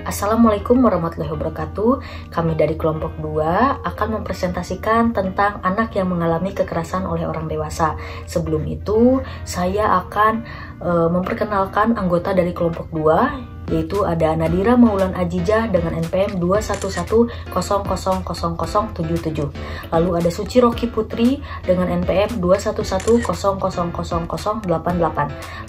Assalamualaikum warahmatullahi wabarakatuh. Kami dari kelompok 2 akan mempresentasikan tentang anak yang mengalami kekerasan oleh orang dewasa. Sebelum itu, saya akan memperkenalkan anggota dari kelompok 2, yaitu ada Nadira Maulan Ajijah dengan NPM 211000077. Lalu ada Suci Roki Putri dengan NPM 211000088.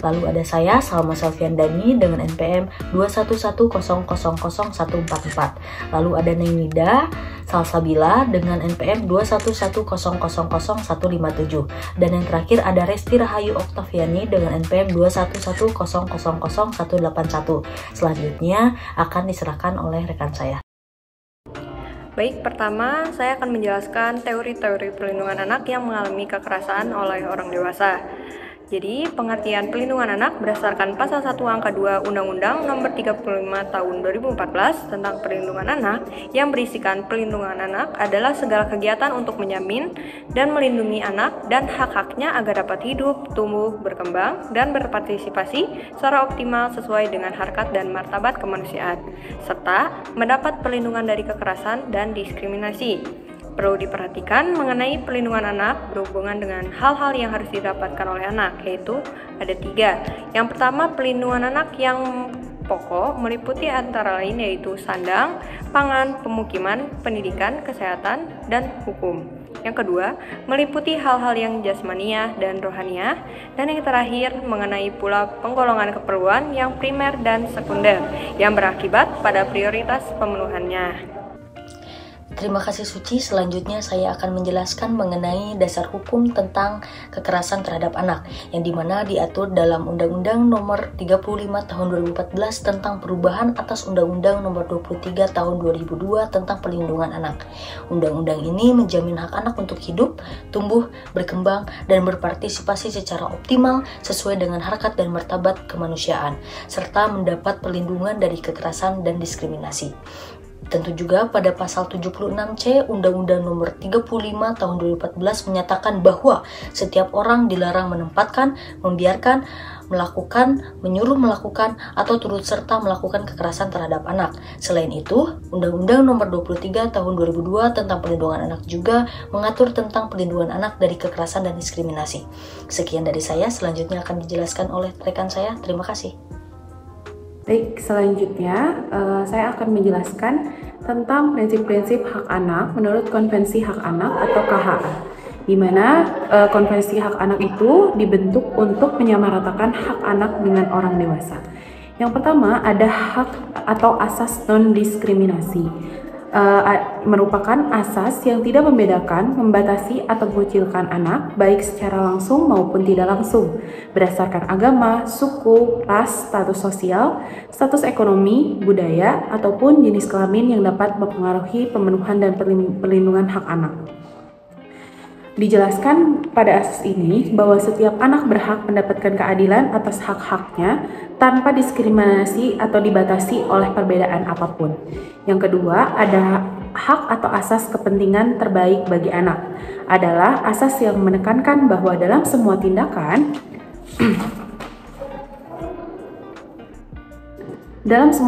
Lalu ada saya Salma Selviandani dengan NPM 211000144. Lalu ada Nenida Salsabila dengan NPM 211000157. Dan yang terakhir ada Resti Rahayu Oktaviani dengan NPM 211000181. Selanjutnya akan diserahkan oleh rekan saya. Baik, pertama saya akan menjelaskan teori-teori perlindungan anak yang mengalami kekerasan oleh orang dewasa. Jadi, pengertian pelindungan anak berdasarkan pasal 1 angka 2 Undang-Undang Nomor 35 Tahun 2014 tentang perlindungan anak yang berisikan pelindungan anak adalah segala kegiatan untuk menjamin dan melindungi anak dan hak-haknya agar dapat hidup, tumbuh, berkembang, dan berpartisipasi secara optimal sesuai dengan harkat dan martabat kemanusiaan, serta mendapat perlindungan dari kekerasan dan diskriminasi. Perlu diperhatikan mengenai perlindungan anak berhubungan dengan hal-hal yang harus didapatkan oleh anak, yaitu ada 3. Yang pertama, perlindungan anak yang pokok meliputi antara lain yaitu sandang, pangan, pemukiman, pendidikan, kesehatan, dan hukum. Yang kedua, meliputi hal-hal yang jasmaniah dan rohaniah. Dan yang terakhir, mengenai pula penggolongan keperluan yang primer dan sekunder yang berakibat pada prioritas pemenuhannya. Terima kasih Suci. Selanjutnya saya akan menjelaskan mengenai dasar hukum tentang kekerasan terhadap anak, yang dimana diatur dalam Undang-Undang Nomor 35 Tahun 2014 tentang perubahan atas Undang-Undang Nomor 23 Tahun 2002 tentang perlindungan anak. Undang-undang ini menjamin hak anak untuk hidup, tumbuh, berkembang, dan berpartisipasi secara optimal sesuai dengan harkat dan martabat kemanusiaan, serta mendapat perlindungan dari kekerasan dan diskriminasi. Tentu juga pada pasal 76C Undang-Undang Nomor 35 Tahun 2014 menyatakan bahwa setiap orang dilarang menempatkan, membiarkan, melakukan, menyuruh melakukan, atau turut serta melakukan kekerasan terhadap anak. Selain itu, Undang-Undang Nomor 23 Tahun 2002 tentang perlindungan anak juga mengatur tentang perlindungan anak dari kekerasan dan diskriminasi. Sekian dari saya, selanjutnya akan dijelaskan oleh rekan saya. Terima kasih. Baik, selanjutnya saya akan menjelaskan tentang prinsip-prinsip hak anak menurut Konvensi Hak Anak atau KHA, di mana Konvensi Hak Anak itu dibentuk untuk menyamaratakan hak anak dengan orang dewasa. Yang pertama ada hak atau asas non-diskriminasi. Merupakan asas yang tidak membedakan, membatasi, atau mengucilkan anak baik secara langsung maupun tidak langsung berdasarkan agama, suku, ras, status sosial, status ekonomi, budaya, ataupun jenis kelamin yang dapat mempengaruhi pemenuhan dan perlindungan hak anak. Dijelaskan pada asas ini bahwa setiap anak berhak mendapatkan keadilan atas hak-haknya tanpa diskriminasi atau dibatasi oleh perbedaan apapun. Yang kedua, ada hak atau asas kepentingan terbaik bagi anak. Adalah asas yang menekankan bahwa dalam semua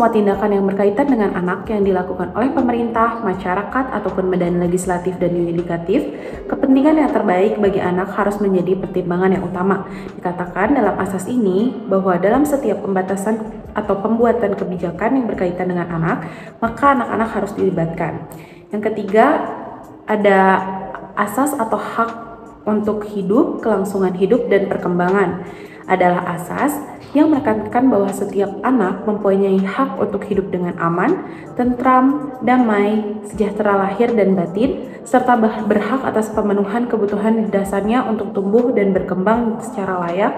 tindakan yang berkaitan dengan anak yang dilakukan oleh pemerintah, masyarakat, ataupun badan legislatif dan yudikatif, kepentingan yang terbaik bagi anak harus menjadi pertimbangan yang utama. Dikatakan dalam asas ini bahwa dalam setiap pembatasan atau pembuatan kebijakan yang berkaitan dengan anak, maka anak-anak harus dilibatkan. Yang ketiga, ada asas atau hak untuk hidup, kelangsungan hidup, dan perkembangan. Adalah asas yang menekankan bahwa setiap anak mempunyai hak untuk hidup dengan aman, tentram, damai, sejahtera lahir dan batin, serta berhak atas pemenuhan kebutuhan dasarnya untuk tumbuh dan berkembang secara layak,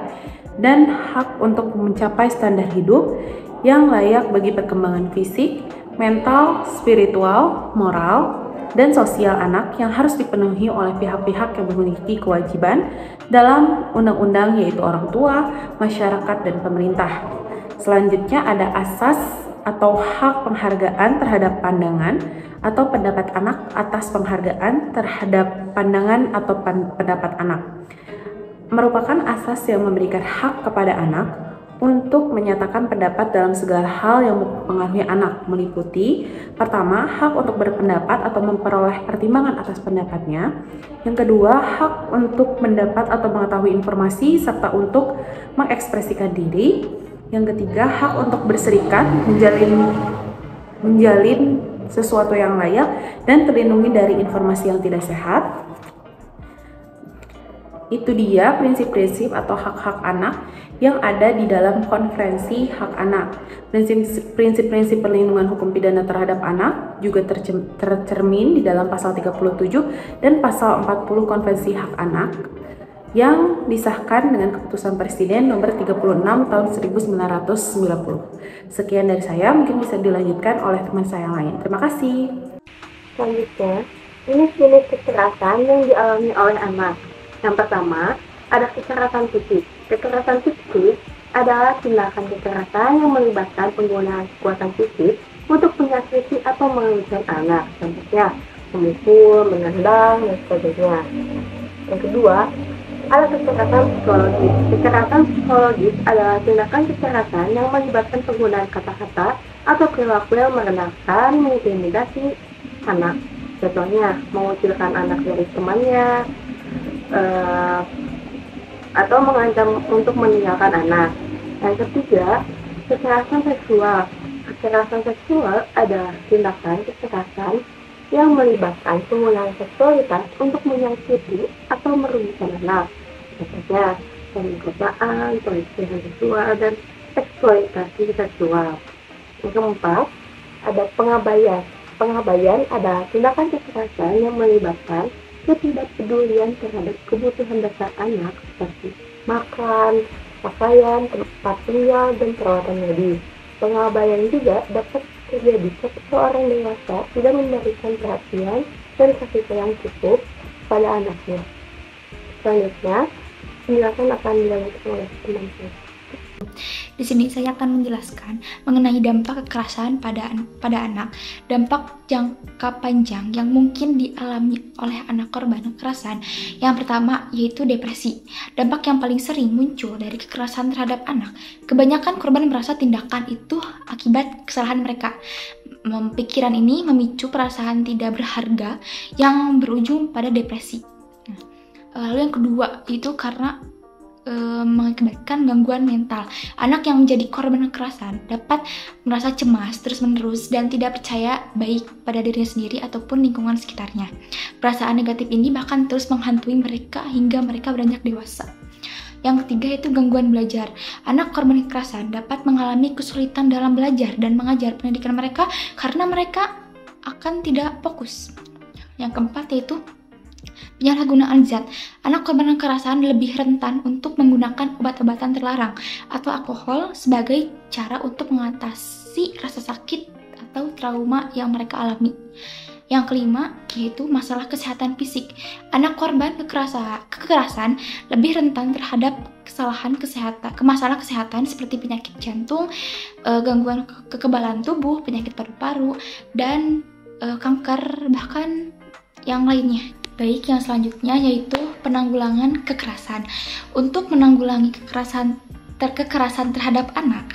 dan hak untuk mencapai standar hidup yang layak bagi perkembangan fisik, mental, spiritual, moral, dan sosial anak yang harus dipenuhi oleh pihak-pihak yang memiliki kewajiban dalam undang-undang, yaitu orang tua, masyarakat, dan pemerintah. Selanjutnya ada asas atau hak penghargaan terhadap pandangan atau pendapat anak atas penghargaan terhadap pandangan atau pendapat anak. Merupakan asas yang memberikan hak kepada anak untuk menyatakan pendapat dalam segala hal yang mempengaruhi anak, meliputi pertama, hak untuk berpendapat atau memperoleh pertimbangan atas pendapatnya. Yang kedua, hak untuk mendapat atau mengetahui informasi serta untuk mengekspresikan diri. Yang ketiga, hak untuk berserikat, menjalin sesuatu yang layak dan terlindungi dari informasi yang tidak sehat. Itu dia prinsip-prinsip atau hak-hak anak yang ada di dalam Konvensi Hak Anak. Prinsip-prinsip perlindungan hukum pidana terhadap anak juga tercermin di dalam pasal 37 dan pasal 40 Konvensi Hak Anak yang disahkan dengan keputusan Presiden nomor 36 tahun 1990. Sekian dari saya, mungkin bisa dilanjutkan oleh teman saya yang lain. Terima kasih. Selanjutnya, jenis-jenis kekerasan yang dialami oleh anak. Yang pertama, ada kekerasan fisik. Kekerasan fisik adalah tindakan kekerasan yang melibatkan penggunaan kekuatan fisik untuk menyakiti atau merugikan anak. Contohnya, memukul, menendang, dan sebagainya. Yang kedua, ada kekerasan psikologis. Kekerasan psikologis adalah tindakan kekerasan yang melibatkan penggunaan kata-kata atau perilaku yang merendahkan, mengintimidasi anak. Contohnya, mengucilkan anak dari temannya, atau mengancam untuk meninggalkan anak. Yang ketiga, kekerasan seksual. Kekerasan seksual adalah tindakan kekerasan yang melibatkan penggunaan seksualitas untuk menyakiti atau merugikan anak. Contohnya, pemerkosaan, pelecehan seksual, dan eksploitasi seksual. Yang keempat, ada pengabaian. Pengabaian adalah tindakan kekerasan yang melibatkan ketidakpedulian terhadap kebutuhan dasar anak seperti makan, pakaian, tempat tinggal, dan perawatan medis. Pengabaian juga dapat terjadi ketika seorang dewasa tidak memberikan perhatian dan kasih sayang cukup pada anaknya. Selanjutnya, penjelasan akan dilanjutkan oleh teman saya. Di sini saya akan menjelaskan mengenai dampak kekerasan pada anak. Dampak jangka panjang yang mungkin dialami oleh anak korban kekerasan. Yang pertama yaitu depresi. Dampak yang paling sering muncul dari kekerasan terhadap anak. Kebanyakan korban merasa tindakan itu akibat kesalahan mereka. Pikiran ini memicu perasaan tidak berharga yang berujung pada depresi. Lalu yang kedua itu karena mengakibatkan gangguan mental. Anak yang menjadi korban kekerasan dapat merasa cemas terus-menerus dan tidak percaya baik pada dirinya sendiri ataupun lingkungan sekitarnya. Perasaan negatif ini bahkan terus menghantui mereka hingga mereka beranjak dewasa. Yang ketiga yaitu gangguan belajar. Anak korban kekerasan dapat mengalami kesulitan dalam belajar dan mengajar pendidikan mereka karena mereka akan tidak fokus. Yang keempat yaitu penyalahgunaan zat. Anak korban kekerasan lebih rentan untuk menggunakan obat-obatan terlarang atau alkohol sebagai cara untuk mengatasi rasa sakit atau trauma yang mereka alami. Yang kelima yaitu masalah kesehatan fisik. Anak korban kekerasan lebih rentan terhadap masalah kesehatan seperti penyakit jantung, gangguan kekebalan tubuh, penyakit paru-paru, dan kanker, bahkan yang lainnya. Baik, yang selanjutnya yaitu penanggulangan kekerasan. Untuk menanggulangi kekerasan terhadap anak,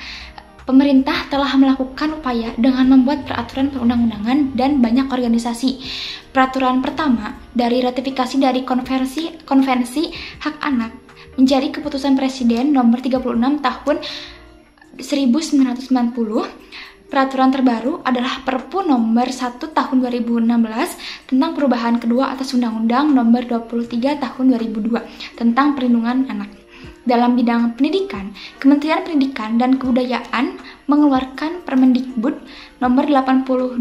pemerintah telah melakukan upaya dengan membuat peraturan perundang-undangan dan banyak organisasi. Peraturan pertama dari ratifikasi dari Konvensi Hak Anak menjadi keputusan Presiden nomor 36 tahun 1990. Peraturan terbaru adalah Perpu nomor 1 tahun 2016 tentang perubahan kedua atas Undang-Undang nomor 23 tahun 2002 tentang perlindungan anak. Dalam bidang pendidikan, Kementerian Pendidikan dan Kebudayaan mengeluarkan Permendikbud nomor 82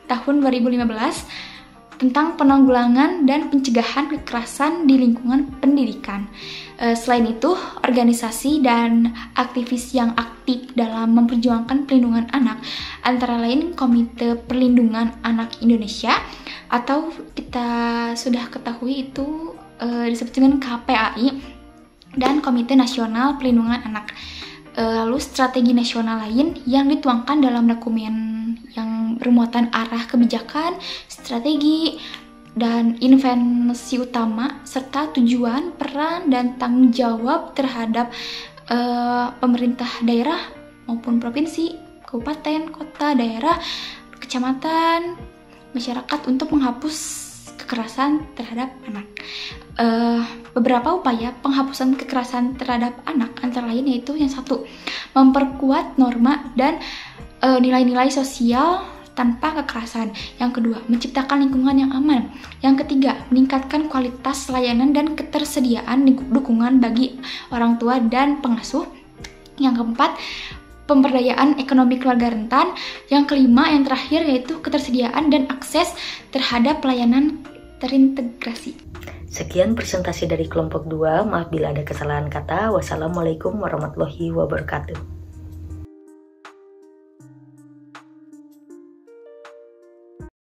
tahun 2015 tentang penanggulangan dan pencegahan kekerasan di lingkungan pendidikan. Selain itu, organisasi dan aktivis yang aktif dalam memperjuangkan perlindungan anak antara lain Komite Perlindungan Anak Indonesia atau kita sudah ketahui itu disebut dengan KPAI dan Komite Nasional Perlindungan Anak. Lalu strategi nasional lain yang dituangkan dalam dokumen yang bermuatan arah kebijakan, strategi, dan intervensi utama serta tujuan, peran, dan tanggung jawab terhadap pemerintah daerah maupun provinsi, kabupaten, kota, daerah, kecamatan, masyarakat untuk menghapus kekerasan terhadap anak. Beberapa upaya penghapusan kekerasan terhadap anak antara lain yaitu yang satu, memperkuat norma dan nilai-nilai sosial tanpa kekerasan. Yang kedua, menciptakan lingkungan yang aman. Yang ketiga, meningkatkan kualitas layanan dan ketersediaan dukungan bagi orang tua dan pengasuh. Yang keempat, pemberdayaan ekonomi keluarga rentan. Yang kelima, yang terakhir yaitu ketersediaan dan akses terhadap pelayanan terintegrasi. Sekian presentasi dari kelompok 2. Maaf bila ada kesalahan kata. Wassalamualaikum warahmatullahi wabarakatuh.